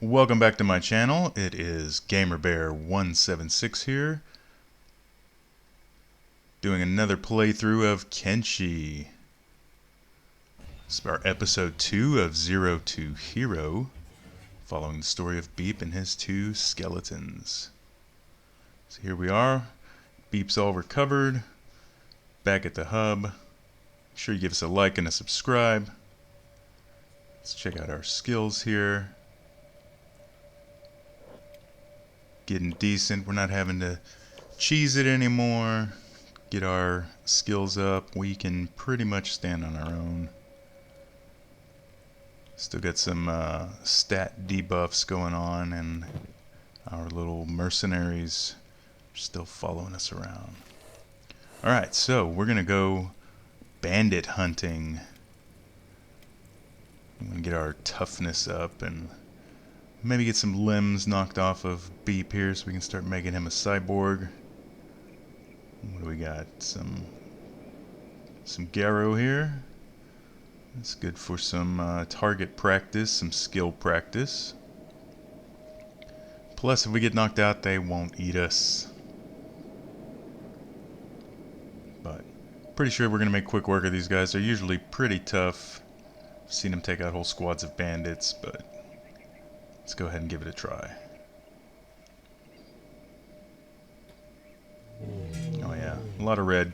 Welcome back to my channel. It is GamerBear176 here, doing another playthrough of Kenshi. This is our episode 2 of Zero to Hero, following the story of Beep and his two skeletons. So here we are. Beep's all recovered, back at the hub. Make sure you give us a like and a subscribe. Let's check out our skills here. Getting decent. We're not having to cheese it anymore. Get our skills up. We can pretty much stand on our own. Still got some stat debuffs going on, and our little mercenaries are still following us around. Alright, so we're gonna go bandit hunting. I'm gonna get our toughness up and maybe get some limbs knocked off of Beep here so we can start making him a cyborg. What do we got? Some Garrow here. That's good for some target practice, some skill practice. Plus, if we get knocked out, they won't eat us. But pretty sure we're going to make quick work of these guys. They're usually pretty tough. I've seen them take out whole squads of bandits, but let's go ahead and give it a try. Oh yeah, a lot of red.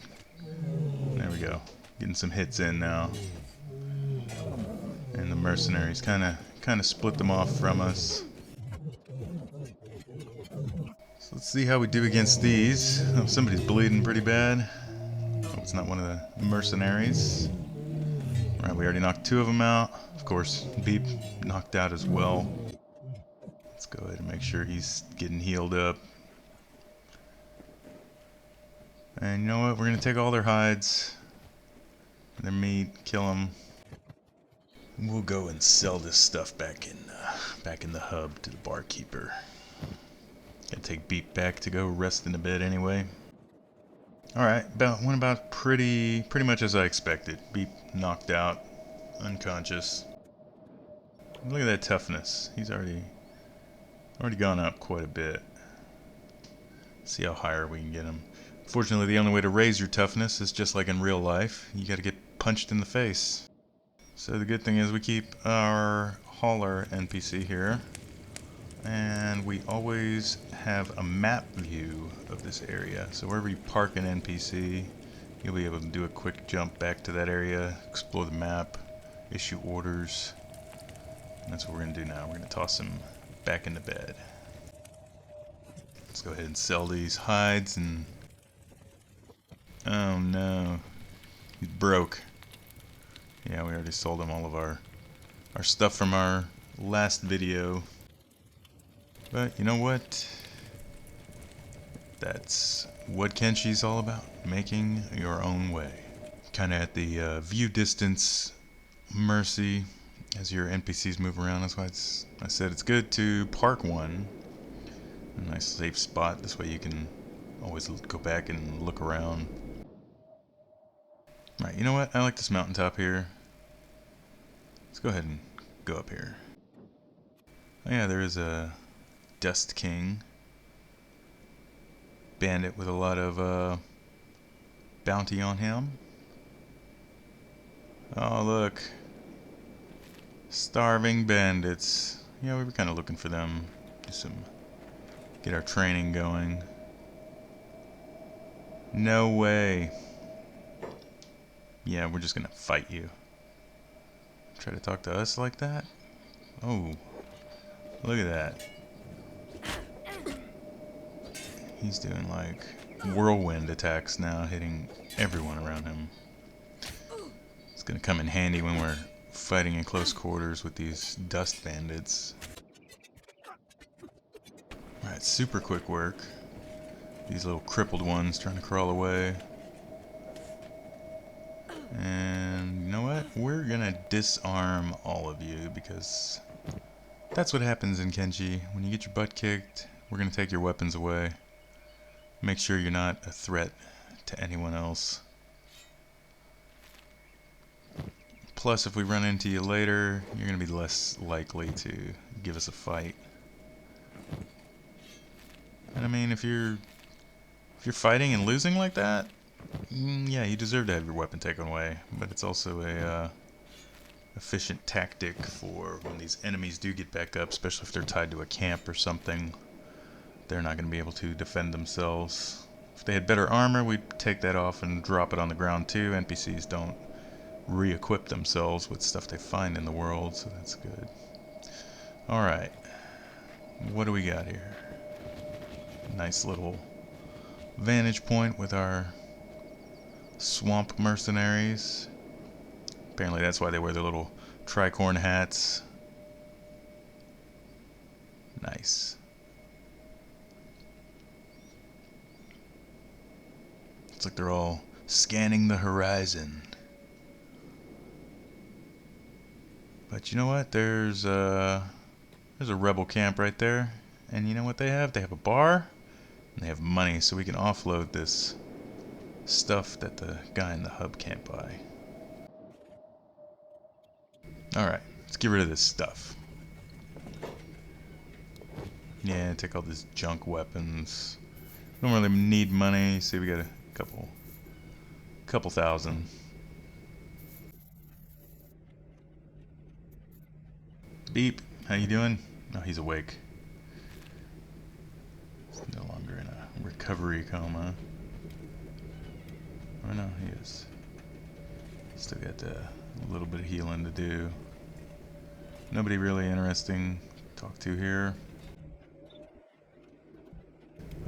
There we go. Getting some hits in now. And the mercenaries kind of split them off from us. So let's see how we do against these. Oh, somebody's bleeding pretty bad. Oh, it's not one of the mercenaries. Alright, we already knocked two of them out. Of course, Beep knocked out as well. Let's go ahead and make sure he's getting healed up. And you know what? We're going to take all their hides, their meat, kill them. We'll go and sell this stuff back in the hub to the barkeeper. Gotta take Beep back to go rest in the bed anyway. Alright, went about pretty much as I expected. Beep knocked out, unconscious. Look at that toughness. He's already gone up quite a bit. See how higher we can get him. Fortunately, the only way to raise your toughness is just like in real life. You gotta get punched in the face. So the good thing is we keep our hauler NPC here. And we always have a map view of this area. So wherever you park an NPC, you'll be able to do a quick jump back to that area, explore the map, issue orders. And that's what we're going to do now. We're going to toss him back into bed. Let's go ahead and sell these hides and... Oh no. He's broke. Yeah, we already sold him all of our stuff from our last video. But you know what? That's what Kenshi's all about. Making your own way. Kind of at the view distance mercy as your NPCs move around. That's why I said it's good to park one. A nice safe spot. This way you can always go back and look around. Right, you know what? I like this mountaintop here. Let's go ahead and go up here. Oh yeah, there is a Dust King. Bandit with a lot of bounty on him. Oh look. Starving bandits. Yeah, we were kind of looking for them. Get our training going. No way. Yeah, we're just gonna fight you. Try to talk to us like that? Oh, look at that. He's doing like whirlwind attacks now, hitting everyone around him. It's gonna come in handy when we're fighting in close quarters with these dust bandits. Alright, super quick work. These little crippled ones trying to crawl away. And you know what? We're gonna disarm all of you because that's what happens in Kenshi. When you get your butt kicked, we're gonna take your weapons away. Make sure you're not a threat to anyone else. Plus, if we run into you later, you're going to be less likely to give us a fight. And I mean, if you're fighting and losing like that, yeah, you deserve to have your weapon taken away. But it's also a efficient tactic for when these enemies do get back up, especially if they're tied to a camp or something. They're not going to be able to defend themselves. If they had better armor, we'd take that off and drop it on the ground too. NPCs don't re-equip themselves with stuff they find in the world, so that's good. Alright, what do we got here? Nice little vantage point with our swamp mercenaries. Apparently that's why they wear their little tricorn hats. Nice. It's like they're all scanning the horizon. But you know what? There's a rebel camp right there. And you know what they have? They have a bar and they have money, so we can offload this stuff that the guy in the hub can't buy. Alright, let's get rid of this stuff. Yeah, take all these junk weapons. Don't really need money. See, we got a couple thousand. Beep, how you doing? Oh, he's awake. He's no longer in a recovery coma. Oh no, he is. Still got a little bit of healing to do. Nobody really interesting to talk to here.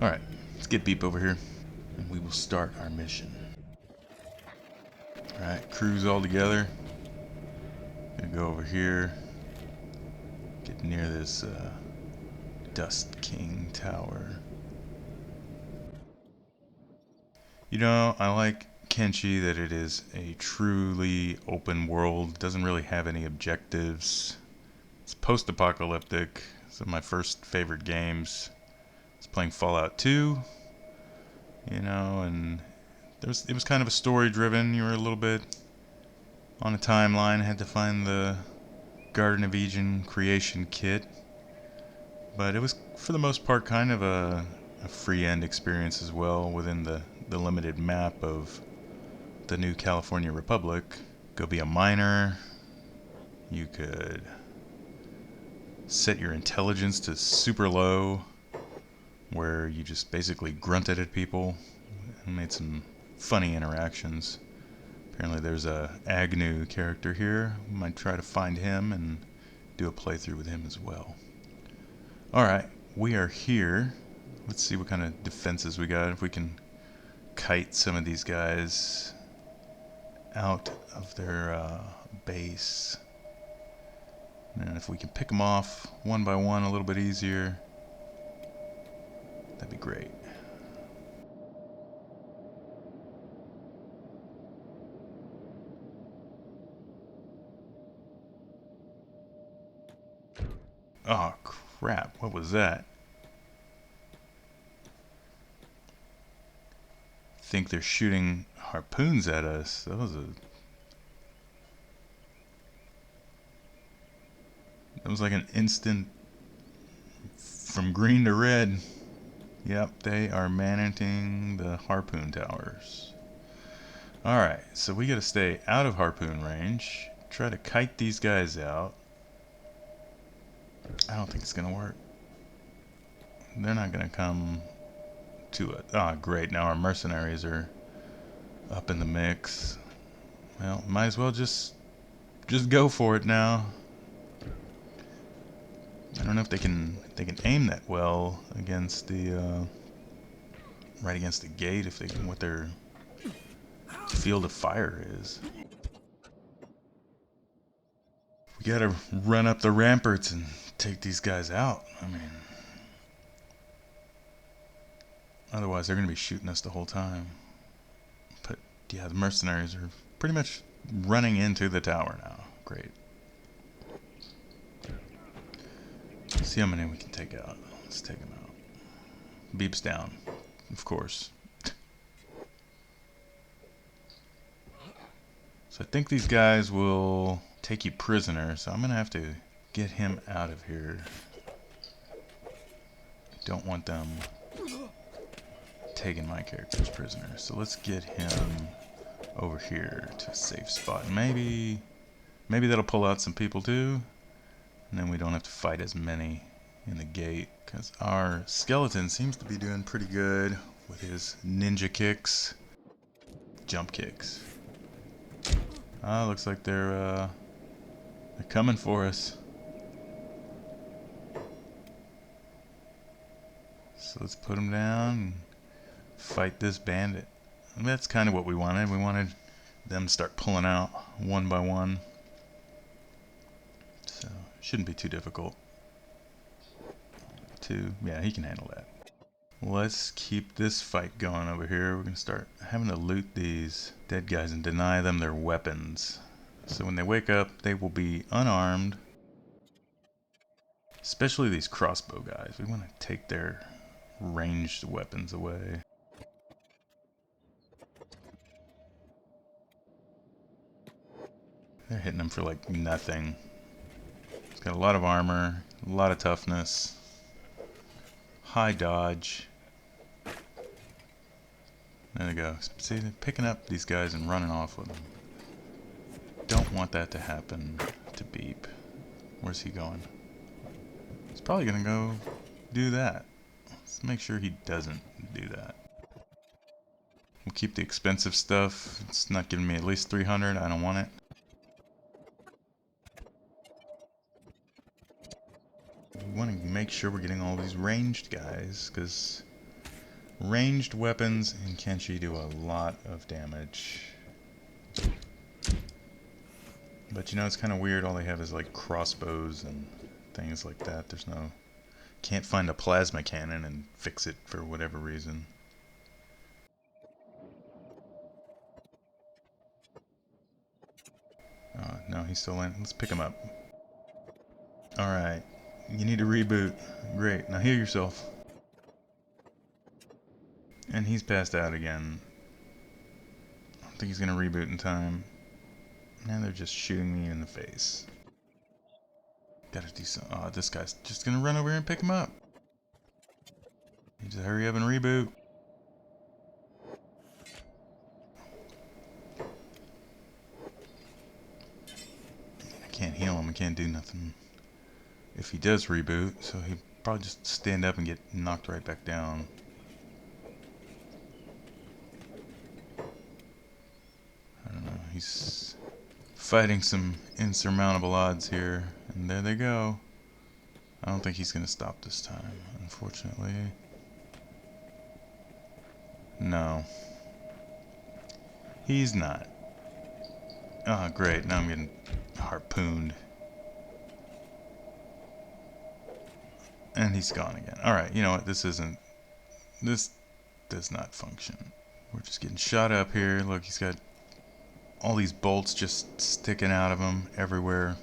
Alright, let's get Beep over here, and we will start our mission. Alright, crew's all together. Gonna go over here. Get near this Dust King Tower. You know, I like Kenshi that it is a truly open world. Doesn't really have any objectives. It's post-apocalyptic. It's one of my first favorite games. I was playing Fallout 2, you know, and it was kind of a story-driven. You were a little bit on a timeline. I had to find the Garden of Eden creation kit. But it was, for the most part, kind of a free end experience as well within the limited map of the new California Republic. Go be a miner. You could set your intelligence to super low, where you just basically grunted at people and made some funny interactions. Apparently there's a Agnew character here. We might try to find him and do a playthrough with him as well. Alright, we are here. Let's see what kind of defenses we got. If we can kite some of these guys out of their base. And if we can pick them off one by one a little bit easier, that'd be great. Oh crap, what was that? Think they're shooting harpoons at us. That was like an instant from green to red. Yep, they are managing the harpoon towers. Alright, so we gotta stay out of harpoon range. Try to kite these guys out. I don't think it's gonna work. They're not gonna come to it. Ah, great, now our mercenaries are up in the mix. Well, might as well just go for it now. I don't know if they can aim that well against the right against the gate, if they can, what their field of fire is. We gotta run up the ramparts and take these guys out. I mean, otherwise they're gonna be shooting us the whole time. But yeah, the mercenaries are pretty much running into the tower now. Great. Let's see how many we can take out. Let's take them out. Beeps down, of course. So I think these guys will take you prisoner, so I'm gonna have to get him out of here. Don't want them taking my characters prisoner. So let's get him over here to a safe spot. Maybe that'll pull out some people too, and then we don't have to fight as many in the gate, because our skeleton seems to be doing pretty good with his ninja kicks, jump kicks. Looks like they're coming for us. So let's put them down and fight this bandit. And that's kind of what we wanted. We wanted them to start pulling out one by one. So shouldn't be too difficult. Yeah, he can handle that. Let's keep this fight going over here. We're going to start having to loot these dead guys and deny them their weapons. So when they wake up, they will be unarmed. Especially these crossbow guys. We want to take their ranged weapons away. They're hitting them for like nothing. It's got a lot of armor, a lot of toughness, high dodge. There they go. See, they're picking up these guys and running off with them. Don't want that to happen to Beep. Where's he going? He's probably gonna go do that. Let's make sure he doesn't do that. We'll keep the expensive stuff. It's not giving me at least 300. I don't want it. We want to make sure we're getting all these ranged guys, because ranged weapons in Kenshi do a lot of damage. But you know, it's kind of weird. All they have is like crossbows and things like that. There's no... Can't find a plasma cannon and fix it for whatever reason. No, he's still in. Let's pick him up. Alright. You need to reboot. Great. Now heal yourself. And he's passed out again. I don't think he's gonna reboot in time. Now they're just shooting me in the face. Gotta do some... Oh, this guy's just gonna run over here and pick him up. You just hurry up and reboot. I can't heal him. I can't do nothing if he does reboot, so he'll probably just stand up and get knocked right back down. I don't know. He's fighting some insurmountable odds here, and there they go. I don't think he's gonna stop this time, unfortunately. No. He's not. Oh, great. Now I'm getting harpooned. And he's gone again. Alright, you know what? This does not function. We're just getting shot up here. Look, he's got all these bolts just sticking out of him everywhere.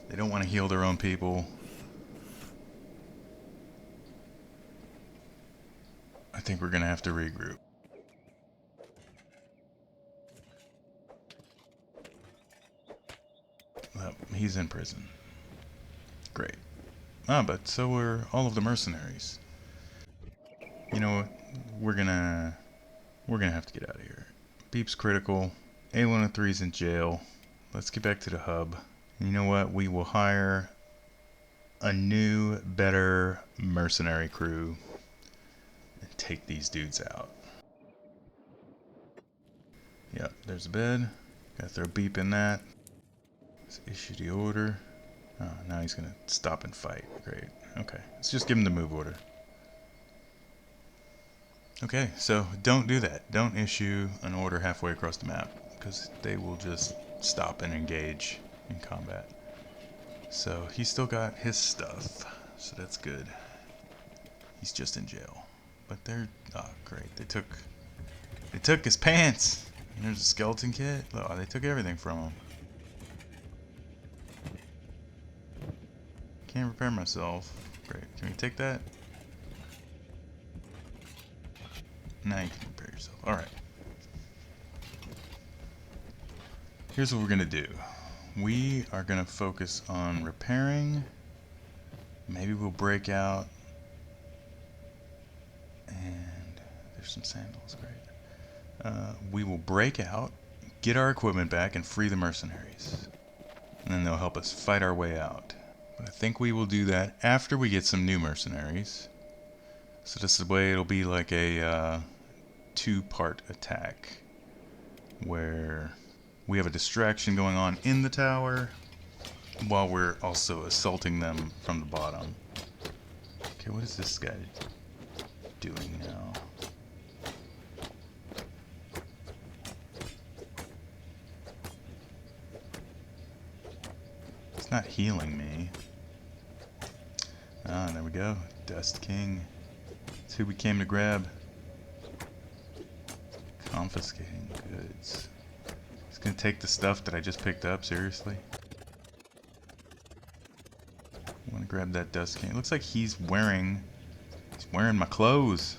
They don't want to heal their own people. I think we're going to have to regroup. Well, he's in prison. Great. But so are all of the mercenaries. You know what? We're gonna have to get out of here. Beep's critical. A103's in jail. Let's get back to the hub. And you know what? We will hire a new, better mercenary crew and take these dudes out. Yep, there's a bed. Gotta throw Beep in that. Let's issue the order. Oh, now he's gonna stop and fight. Great. Okay, let's just give him the move order. Okay, so don't do that. Don't issue an order halfway across the map, because they will just stop and engage in combat. So he's still got his stuff, so that's good. He's just in jail. But they're... Oh, great. They took his pants! And there's a skeleton kit. Oh, they took everything from him. Can't repair myself. Great. Can we take that? Now you can repair yourself. Alright. Here's what we're gonna do. We are gonna focus on repairing. Maybe we'll break out. And there's some sandals, great. We will break out, get our equipment back, and free the mercenaries. And then they'll help us fight our way out. But I think we will do that after we get some new mercenaries. So this way it'll be like a two-part attack, where we have a distraction going on in the tower while we're also assaulting them from the bottom. Okay, what is this guy doing now? It's not healing me. Ah, there we go. Dust King. That's who we came to grab. Confiscating goods. He's gonna take the stuff that I just picked up, seriously? I wanna grab that Dust King. It looks like he's wearing my clothes.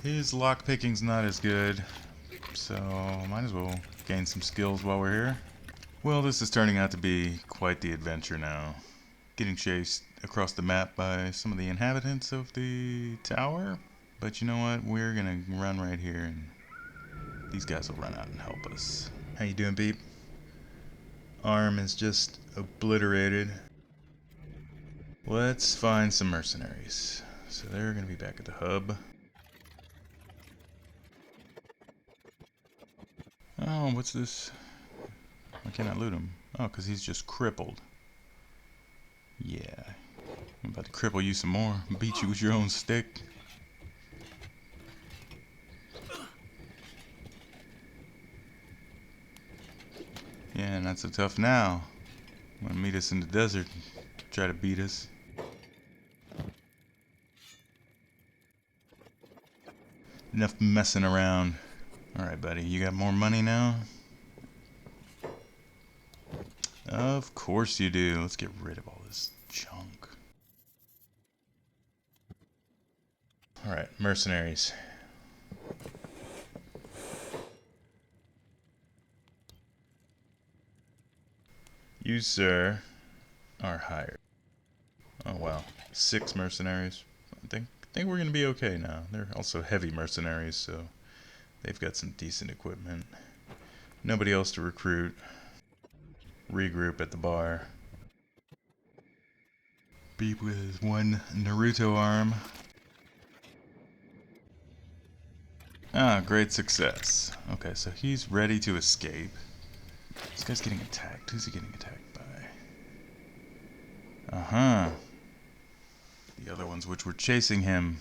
His lockpicking's not as good, so might as well gain some skills while we're here. Well, this is turning out to be quite the adventure now. Getting chased across the map by some of the inhabitants of the tower. But you know what? We're gonna run right here and these guys will run out and help us. How you doing, Beep? Arm is just obliterated. Let's find some mercenaries. So they're gonna be back at the hub. Oh, what's this? Why can't I loot him? Oh, because he's just crippled. Yeah. I'm about to cripple you some more. Beat you with your own stick. Yeah, not so tough now. Wanna meet us in the desert and try to beat us. Enough messing around. Alright, buddy, you got more money now? Of course you do. Let's get rid of all this junk. Alright, mercenaries. You, sir, are hired. Oh wow, 6 mercenaries. I think we're gonna be okay now. They're also heavy mercenaries, so they've got some decent equipment. Nobody else to recruit. Regroup at the bar. Beep with his one Naruto arm. Ah, great success. Okay, so he's ready to escape. This guy's getting attacked. Who's he getting attacked by? Uh-huh. The other ones which were chasing him.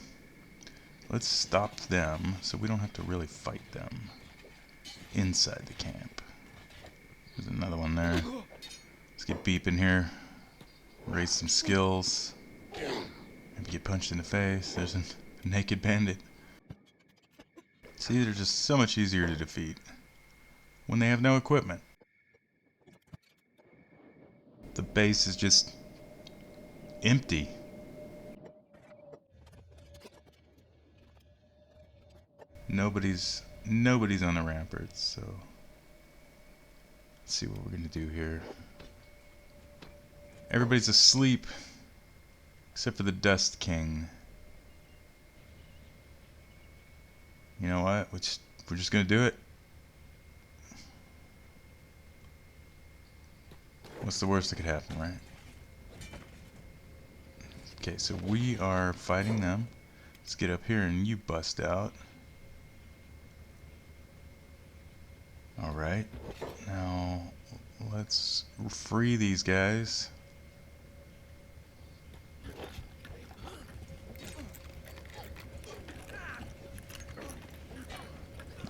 Let's stop them so we don't have to really fight them inside the camp. There's another one there. Let's get Beep in here. Raise some skills. Maybe get punched in the face. There's a naked bandit. See, they're just so much easier to defeat when they have no equipment. The base is just empty. Nobody's on the ramparts, so let's see what we're gonna do here. Everybody's asleep except for the Dust King. You know what? We're just gonna do it. What's the worst that could happen, right? Okay, so we are fighting them. Let's get up here and you bust out. Alright. Now, let's free these guys.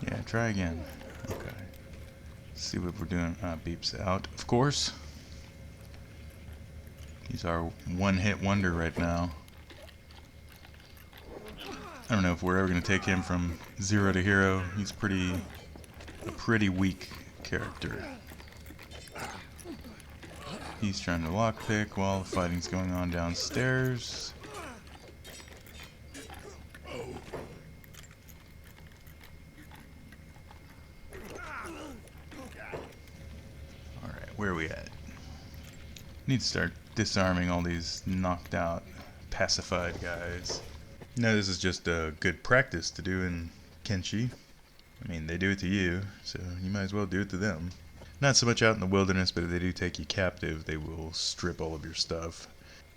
Yeah, try again. Okay. Let's see what we're doing. Beep's out, of course. He's our one-hit wonder right now. I don't know if we're ever going to take him from 0 to hero. He's a pretty weak character. He's trying to lockpick while the fighting's going on downstairs. where are we at? Need to start disarming all these knocked out, pacified guys. No, this is just a good practice to do in Kenshi. I mean, they do it to you, so you might as well do it to them. Not so much out in the wilderness, but if they do take you captive, they will strip all of your stuff.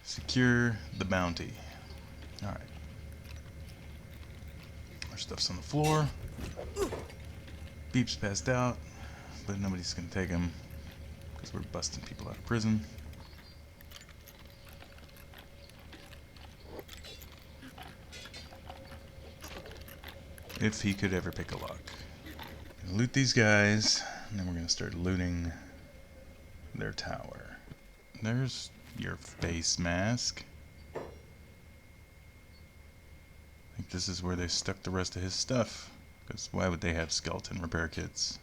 Secure the bounty. Alright. Our stuff's on the floor. Beep's passed out, but nobody's gonna take him because we're busting people out of prison. If he could ever pick a lock. Loot these guys, and then we're gonna start looting their tower. There's your face mask. I think this is where they stuck the rest of his stuff, because why would they have skeleton repair kits?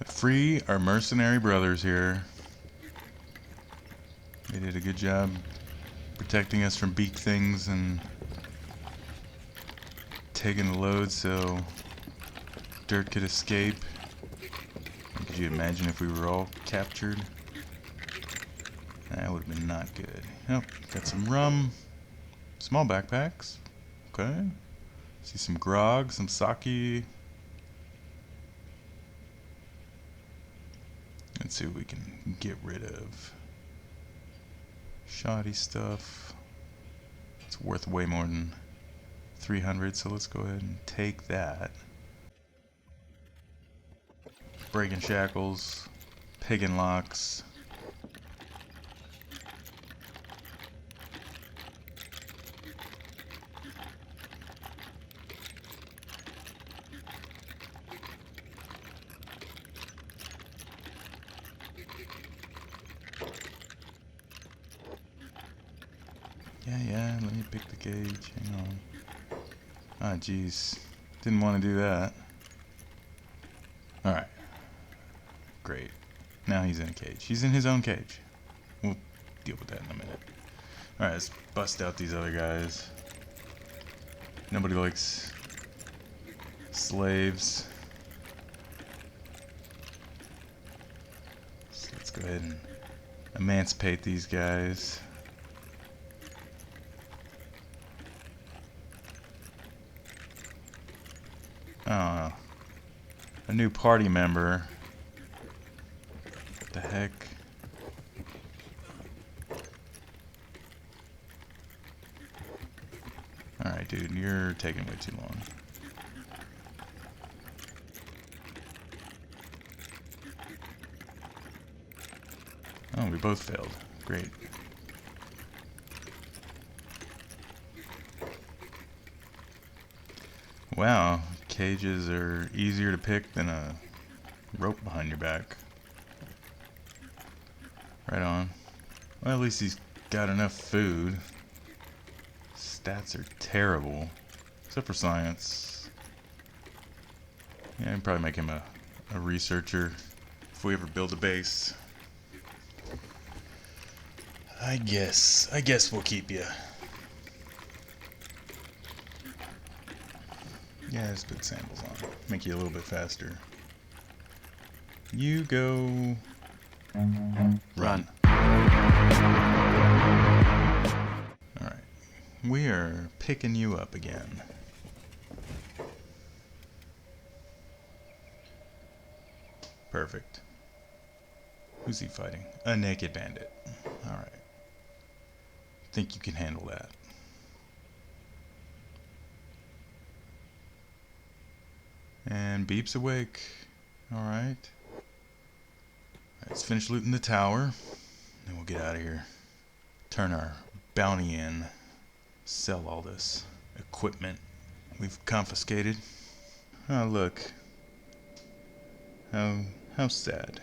Free our mercenary brothers here. They did a good job protecting us from beak things and taking the load so Dirt could escape. Could you imagine if we were all captured? That would have been not good. Oh, got some rum. Small backpacks. Okay. See some grog, some sake. Let's see what we can get rid of. Shoddy stuff. It's worth way more than 300, so let's go ahead and take that. Breaking shackles, piggin locks. Yeah, let me pick the cage. Hang on. Ah, jeez. Didn't want to do that. Alright. Great. Now he's in a cage. He's in his own cage. We'll deal with that in a minute. Alright, let's bust out these other guys. Nobody likes slaves. So let's go ahead and emancipate these guys. Oh, a new party member. What the heck? Alright, dude, you're taking way too long. Oh, we both failed. Great. Wow, cages are easier to pick than a rope behind your back. Right on. Well, at least he's got enough food. Stats are terrible. Except for science. Yeah, I'd probably make him a researcher if we ever build a base. I guess we'll keep you. Yeah, just put sandals on. Make you a little bit faster. You go... Run. Alright. We are picking you up again. Perfect. Who's he fighting? A naked bandit. Alright. Think you can handle that. And Beep's awake. Alright. Let's finish looting the tower. Then we'll get out of here. Turn our bounty in. Sell all this equipment we've confiscated. Oh, look. How sad.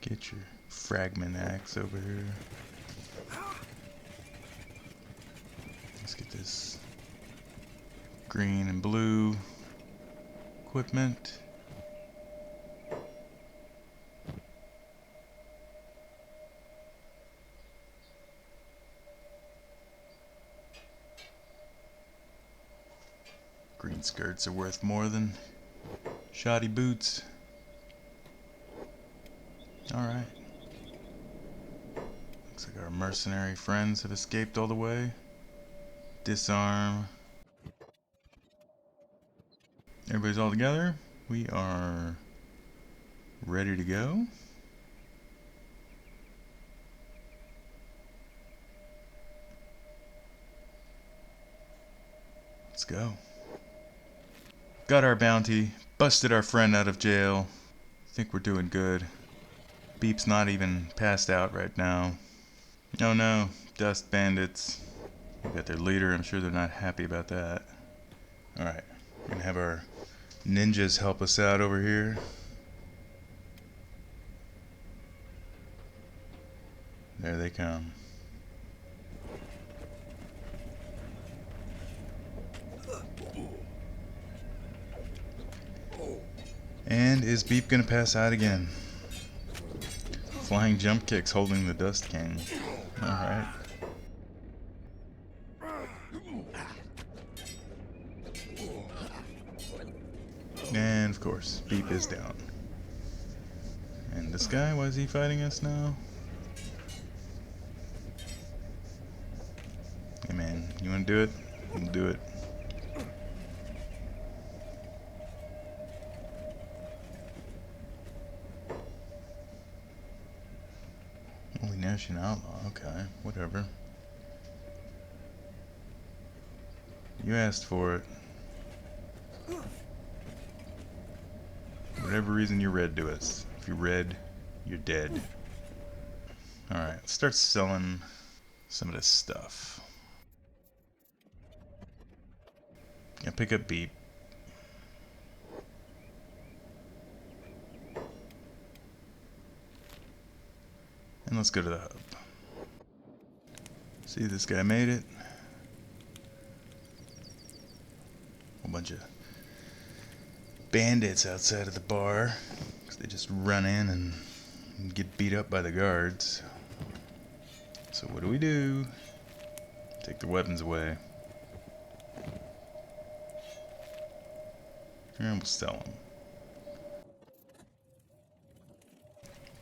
Get your fragment axe over here. Let's get this green and blue equipment. Green skirts are worth more than shoddy boots. Alright. Looks like our mercenary friends have escaped all the way. Disarm. Everybody's all together. We are ready to go. Let's go. Got our bounty. Busted our friend out of jail. Think we're doing good. Beep's not even passed out right now. Oh no, dust bandits. We got their leader. I'm sure they're not happy about that. Alright, we're gonna have our ninjas help us out over here. There they come. And is Beep gonna pass out again? Flying jump kicks holding the Dust King. Alright. And of course, Beep is down. And this guy, why is he fighting us now? Hey man, you wanna do it? We'll do it. Holy Nation Outlaw, okay, whatever. You asked for it. For whatever reason, you're red to us. If you're red, you're dead. Alright, let's start selling some of this stuff. Yeah, pick up Beep. And let's go to the hub. See, this guy made it. A bunch of bandits outside of the bar. 'Cause they just run in and get beat up by the guards. So what do? Take the weapons away. And we'll sell them.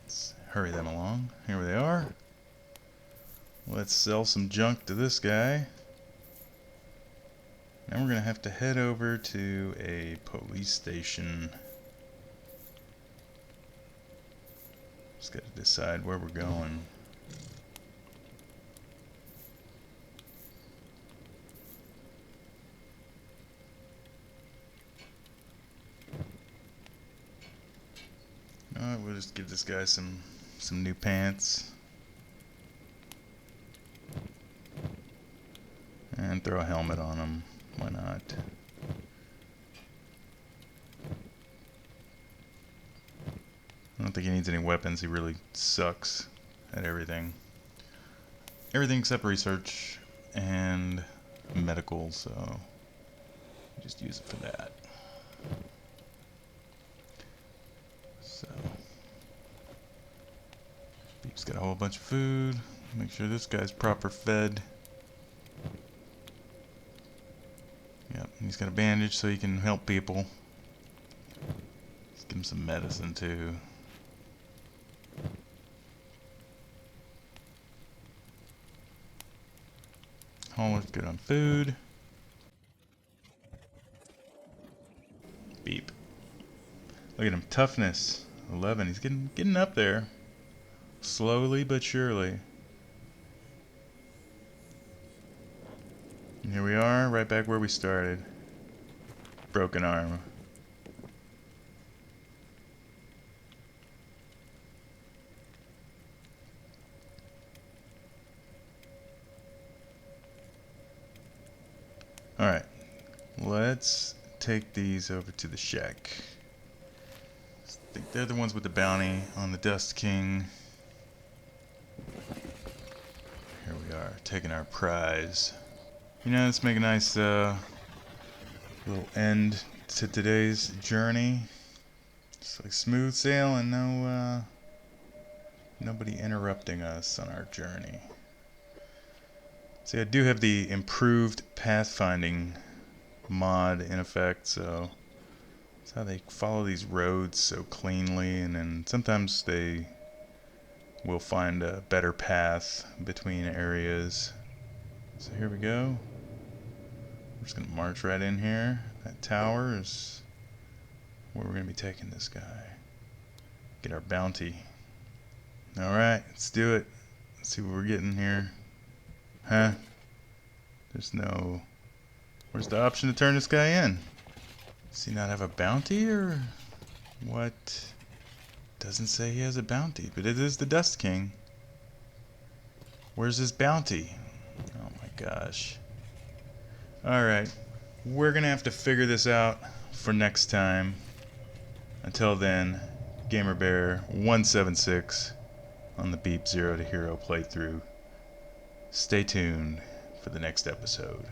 Let's hurry them along. Here they are. Let's sell some junk to this guy. Now we're gonna have to head over to a police station. Just gotta decide where we're going. Alright, we'll just give this guy some new pants. And throw a helmet on him. Why not? I don't think he needs any weapons. He really sucks at everything. Everything except research and medical, so just use it for that. So, Beep's got a whole bunch of food. Make sure this guy's proper fed. Yep, he's got a bandage so he can help people. Let's give him some medicine too. Hauler's good on food. Beep. Look at him, toughness 11. He's getting up there, slowly but surely. And here we are, right back where we started. Broken arm. Alright, let's take these over to the shack. I think they're the ones with the bounty on the Dust King. Here we are, taking our prize. You know, let's make a nice little end to today's journey. It's like smooth sailing, no nobody interrupting us on our journey. See, I do have the improved pathfinding mod in effect, so that's how they follow these roads so cleanly, and then sometimes they will find a better path between areas. So here we go. We're just gonna march right in here. That tower is where we're gonna be taking this guy. Get our bounty. Alright, let's do it. Let's see what we're getting here. Huh? There's no... Where's the option to turn this guy in? Does he not have a bounty or what? Doesn't say he has a bounty, but it is the Dust King. Where's his bounty? Oh my gosh. Alright, we're gonna have to figure this out for next time. Until then, GamerBear176 on the Beep Zero to Hero playthrough. Stay tuned for the next episode.